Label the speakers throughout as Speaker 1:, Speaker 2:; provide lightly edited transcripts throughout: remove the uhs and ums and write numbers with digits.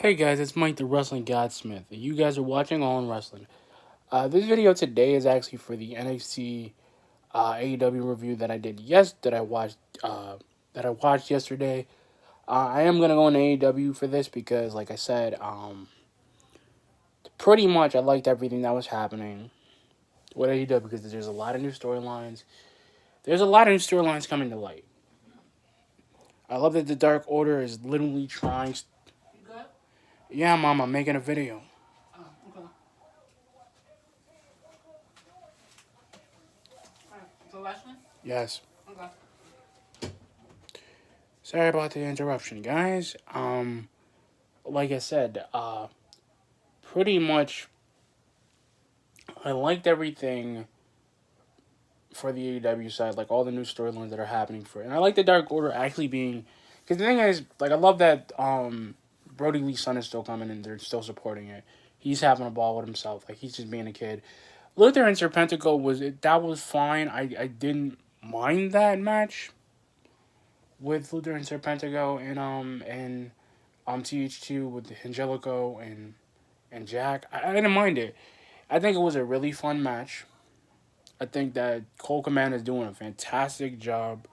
Speaker 1: Hey guys, it's Mike the Wrestling Godsmith. You guys are watching All in Wrestling. This video today is actually for the NXT AEW review that I did that I watched yesterday. I am gonna go on AEW for this because, like I said, pretty much I liked everything that was happening with AEW because there's a lot of new storylines. There's a lot of new storylines coming to light. I love that the Dark Order is literally trying. Yeah, Mom, I'm making a video. Yes. Sorry about the interruption, guys. Like I said, pretty much I liked everything for the AEW side, like all the new storylines that are happening for it. And I like the Dark Order actually being, because the thing is, like, I love that Brody Lee's son is still coming and they're still supporting it. He's having a ball with himself, like he's just being a kid. Luther and Serpentico that was fine. I didn't mind that match with Luther and Serpentico and TH2 with Angelico and Jack. I didn't mind it. I think it was a really fun match. I think that Cole Command is doing a fantastic job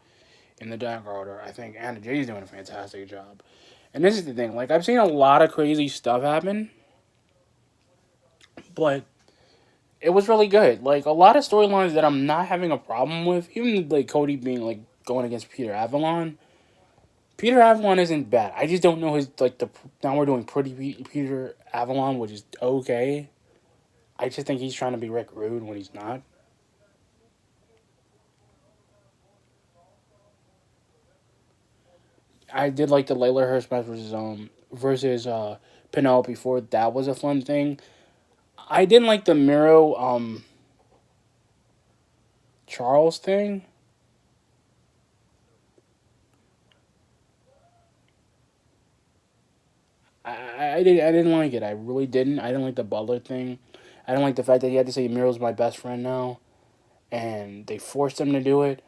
Speaker 1: in the Dark Order. I think Anna Jay is doing a fantastic job. And this is the thing, like I've seen a lot of crazy stuff happen, but it was really good. Like a lot of storylines that I'm not having a problem with, even like Cody being like going against Peter Avalon. Peter Avalon isn't bad. I just don't know his like the now we're doing pretty Peter Avalon, which is okay. I just think he's trying to be Rick Rude when he's not. I did like the Layla Hurst match versus Penelope Ford. That was a fun thing. I didn't like the Miro Charles thing. I didn't like it. I really didn't. I didn't like the Butler thing. I didn't like the fact that he had to say Miro's my best friend now, and they forced him to do it.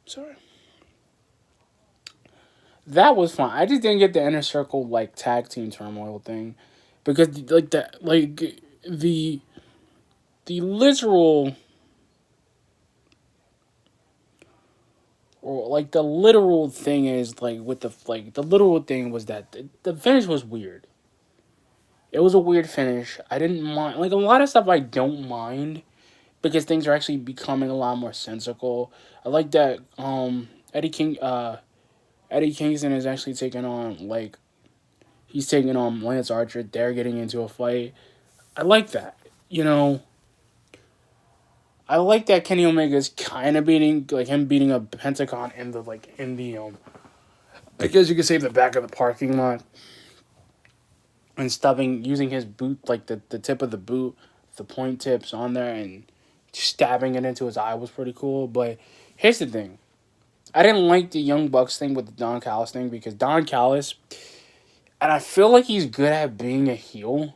Speaker 1: Sorry. That was fun. I just didn't get the inner circle like tag team turmoil thing, because the the literal or like the literal thing is like with the literal thing was that the finish was weird. It was a weird finish. I didn't mind like a lot of stuff I don't mind because things are actually becoming a lot more sensical. I like that Eddie Kingston is actually taking on like he's taking on Lance Archer. They're getting into a fight. I like that. You know, I like that Kenny Omega's kind of beating like him beating a Pentagon in the I guess you could say the back of the parking lot and stuffing using his boot like the tip of the boot, the point tips on there and stabbing it into his eye was pretty cool. But here's the thing. I didn't like the Young Bucks thing with the Don Callis thing because Don Callis, and I feel like he's good at being a heel.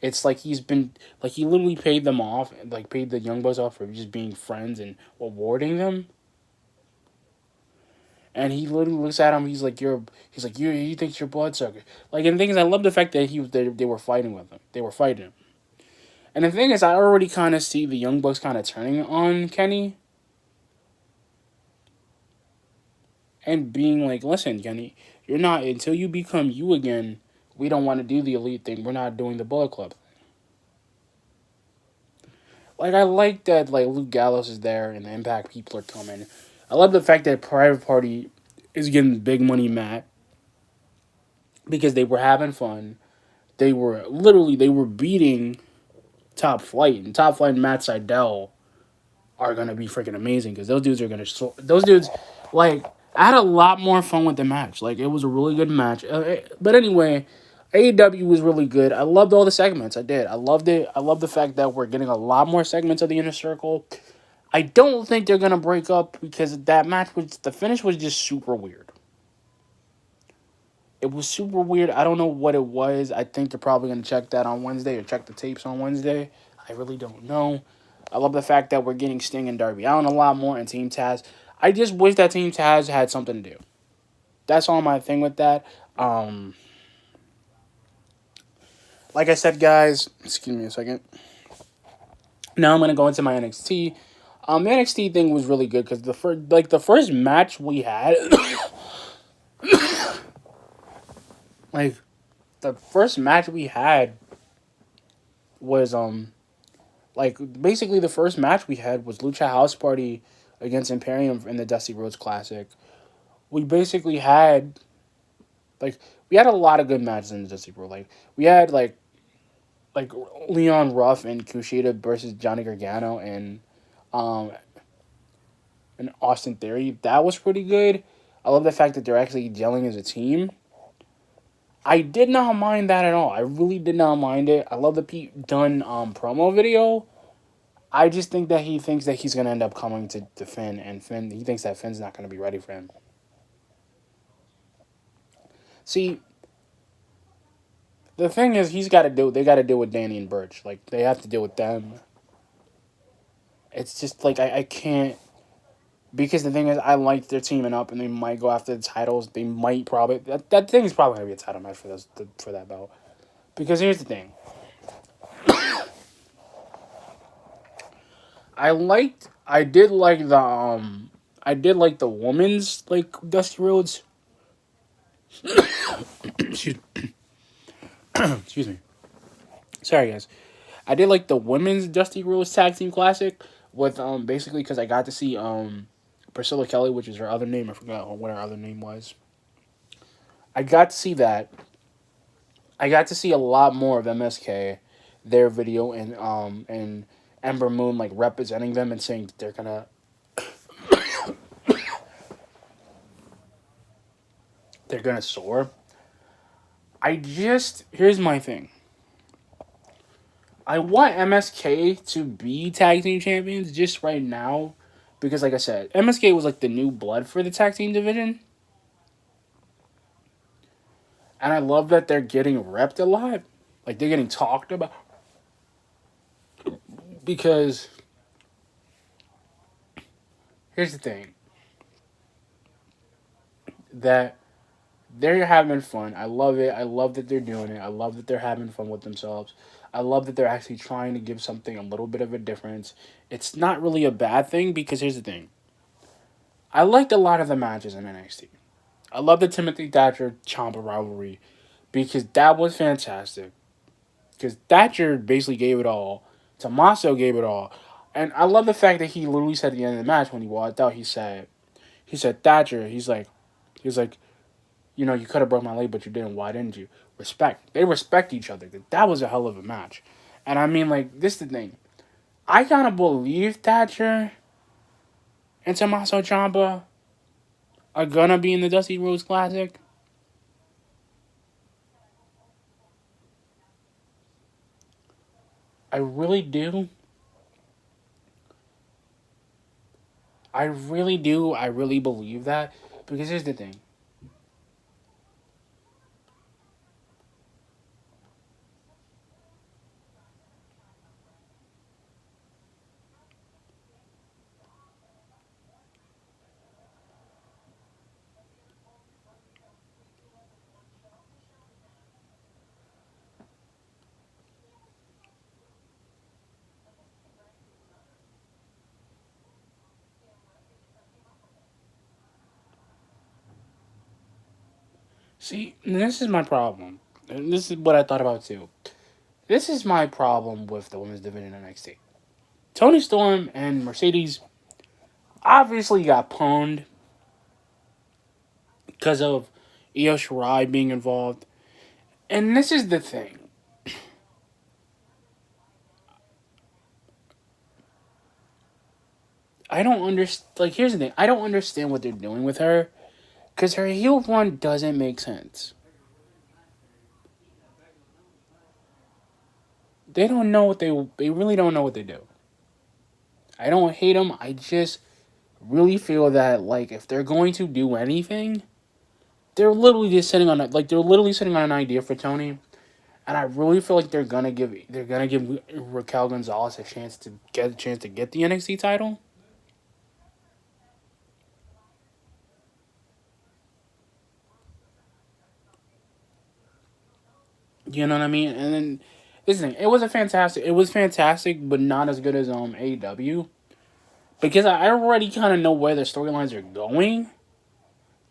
Speaker 1: It's like he's been like he literally paid them off, like paid the Young Bucks off for just being friends and awarding them. And he literally looks at him. He's like you think you're bloodsucker. Like and the thing is, I love the fact that they were fighting with him. They were fighting him. And the thing is, I already kind of see the Young Bucks kind of turning on Kenny and being like, listen, Kenny, you're not until you become you again. We don't want to do the elite thing. We're not doing the Bullet Club. Like I like that like Luke Gallows is there and the Impact people are coming. I love the fact that Private Party is getting big money Matt because they were having fun. They were beating Top Flight and Top Flight and Matt Sydal are gonna be freaking amazing because those dudes are gonna those dudes like I had a lot more fun with the match. Like it was a really good match. But anyway, AEW was really good. I loved all the segments. I did. I loved it. I love the fact that we're getting a lot more segments of the Inner Circle. I don't think they're gonna break up because that match was the finish was just super weird. It was super weird. I don't know what it was. I think they're probably gonna check that on Wednesday or check the tapes on Wednesday. I really don't know. I love the fact that we're getting Sting and Darby Allin a lot more and Team Taz. I just wish that Team Taz had something to do. That's all my thing with that. Like I said, guys, excuse me a second. Now I'm gonna go into my NXT. The NXT thing was really good because the first match we had, like the first match we had was like basically the first match we had was Lucha House Party against Imperium in the Dusty Rhodes Classic. We basically had like we had a lot of good matches in the Dusty Rhodes. Like we had like Leon Ruff and Kushida versus Johnny Gargano um and Austin Theory. That was pretty good. I love the fact that they're actually gelling as a team. I did not mind that at all. I really did not mind it. I love the Pete Dunne promo video. I just think that he thinks that he's going to end up coming to Finn, and Finn, he thinks that Finn's not going to be ready for him. See, the thing is, they got to deal with Danny and Burch. Like, they have to deal with them. It's just, like, I can't, because the thing is, I like their teaming up, and they might go after the titles. They might probably, that thing is probably going to be a title match for that belt. Because here's the thing. I did like the women's, like, Dusty Rhodes. Excuse, excuse me. Sorry, guys. I did like the women's Dusty Rhodes Tag Team Classic with, basically because I got to see, Priscilla Kelly, which is her other name. I forgot what her other name was. I got to see that. I got to see a lot more of MSK, their video, and Ember Moon, like, representing them and saying that they're gonna soar. Here's my thing. I want MSK to be tag team champions just right now because, like I said, MSK was like the new blood for the tag team division. And I love that they're getting repped a lot. Like, they're getting talked about. Because, here's the thing. That they're having fun. I love it. I love that they're doing it. I love that they're having fun with themselves. I love that they're actually trying to give something a little bit of a difference. It's not really a bad thing because here's the thing. I liked a lot of the matches in NXT. I love the Timothy Thatcher Ciampa rivalry because that was fantastic. Because Thatcher basically gave it all. Tommaso gave it all. And I love the fact that he literally said at the end of the match when he walked out, he said Thatcher, he's like, you know, you could have broke my leg, but you didn't. Why didn't you? Respect. They respect each other. That was a hell of a match. And I mean, like, this is the thing. I kind of believe Thatcher and Tommaso Ciampa are gonna be in the Dusty Rhodes Classic. I really do. I really do. I really believe that. Because here's the thing. See, this is my problem. And this is what I thought about too. This is my problem with the women's division in NXT. Tony Storm and Mercedes obviously got pwned because of Io Shirai being involved. And this is the thing. I don't understand. Like, here's the thing. I don't understand what they're doing with her. Because her heel run doesn't make sense. They don't know what they really don't know what they do. I don't hate them. I just really feel that like if they're going to do anything, they're literally just sitting on they're literally sitting on an idea for Tony, and I really feel like they're gonna give Raquel Gonzalez a chance to get the NXT title. You know what I mean? And then this thing, it was fantastic, but not as good as AEW because I already kind of know where the storylines are going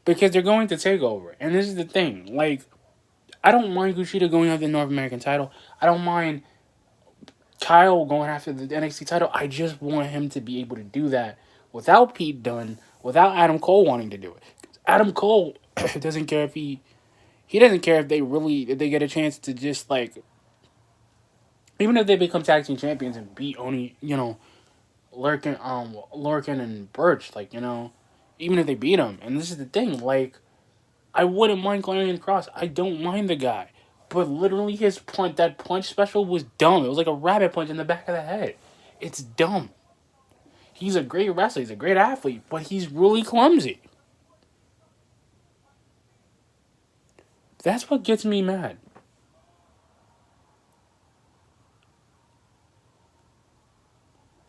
Speaker 1: because they're going to take over. And this is the thing, like I don't mind Kushida going after the North American title. I don't mind Kyle going after the NXT title. I just want him to be able to do that without Pete Dunne, without Adam Cole wanting to do it. Adam Cole doesn't care if he doesn't care if they get a chance to just like even if they become tag team champions and beat only Lurkin and Birch, like even if they beat him. And this is the thing, like I wouldn't mind Clarence Cross. I don't mind the guy. But literally that punch special was dumb. It was like a rabbit punch in the back of the head. It's dumb. He's a great wrestler. He's a great athlete, but he's really clumsy. That's what gets me mad.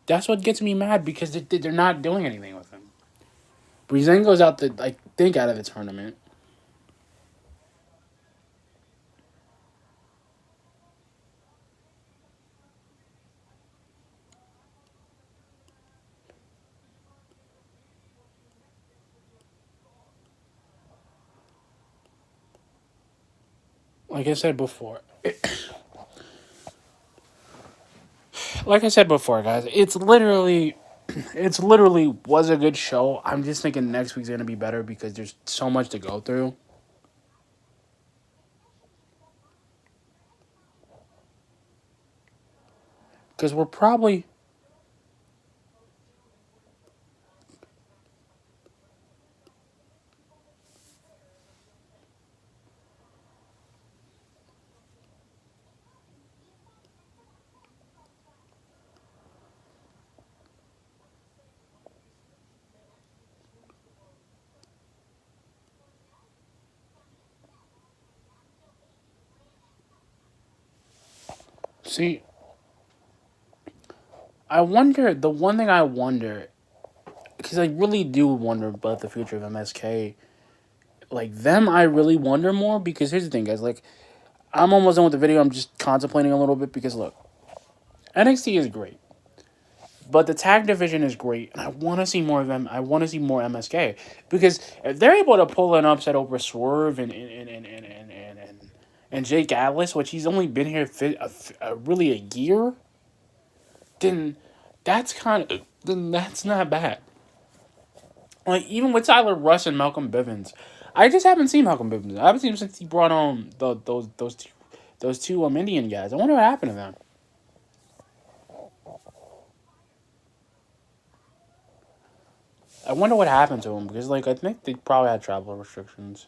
Speaker 1: That's what gets me mad because they're not doing anything with him. Breezango's out the I think out of the tournament. Like I said before, guys, it's literally was a good show. I'm just thinking next week's gonna be better because there's so much to go through. Because we're probably see. I wonder. The one thing I wonder, because I really do wonder about the future of MSK. Like them, I really wonder more because here's the thing, guys. Like I'm almost done with the video. I'm just contemplating a little bit because look, NXT is great. But the tag division is great, and I want to see more of them. I want to see more MSK because if they're able to pull an upset over Swerve and Jake Atlas, which he's only been here really a year, then that's not bad. Like even with Tyler Rush and Malcolm Bivens, I just haven't seen Malcolm Bivens. I haven't seen him since he brought on those two Indian guys. I wonder what happened to them. I wonder what happened to him because like I think they probably had travel restrictions.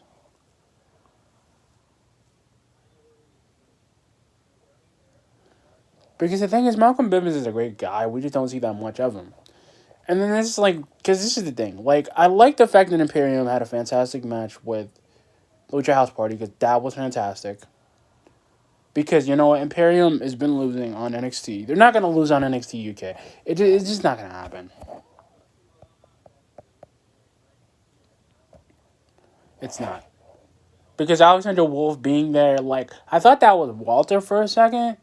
Speaker 1: Because the thing is, Malcolm Bivens is a great guy. We just don't see that much of him. And then this is like, because this is the thing. Like, I like the fact that Imperium had a fantastic match with Lucha House Party because that was fantastic. Because you know what, Imperium has been losing on NXT. They're not gonna lose on NXT UK. It's just not gonna happen. It's not because Alexander Wolf being there, like I thought that was Walter for a second,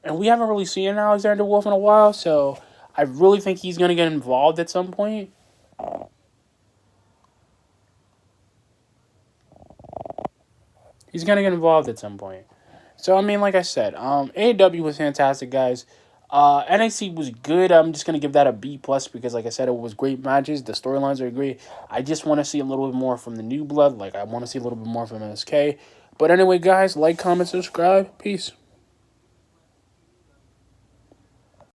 Speaker 1: and we haven't really seen Alexander Wolf in a while. So I really think he's gonna get involved at some point. He's gonna get involved at some point. So I mean, like I said, AEW was fantastic, guys. NXT was good. I'm just gonna give that a B plus because, like I said, it was great matches. The storylines are great. I just want to see a little bit more from the New Blood. Like I want to see a little bit more from MSK. But anyway, guys, like, comment, subscribe. Peace.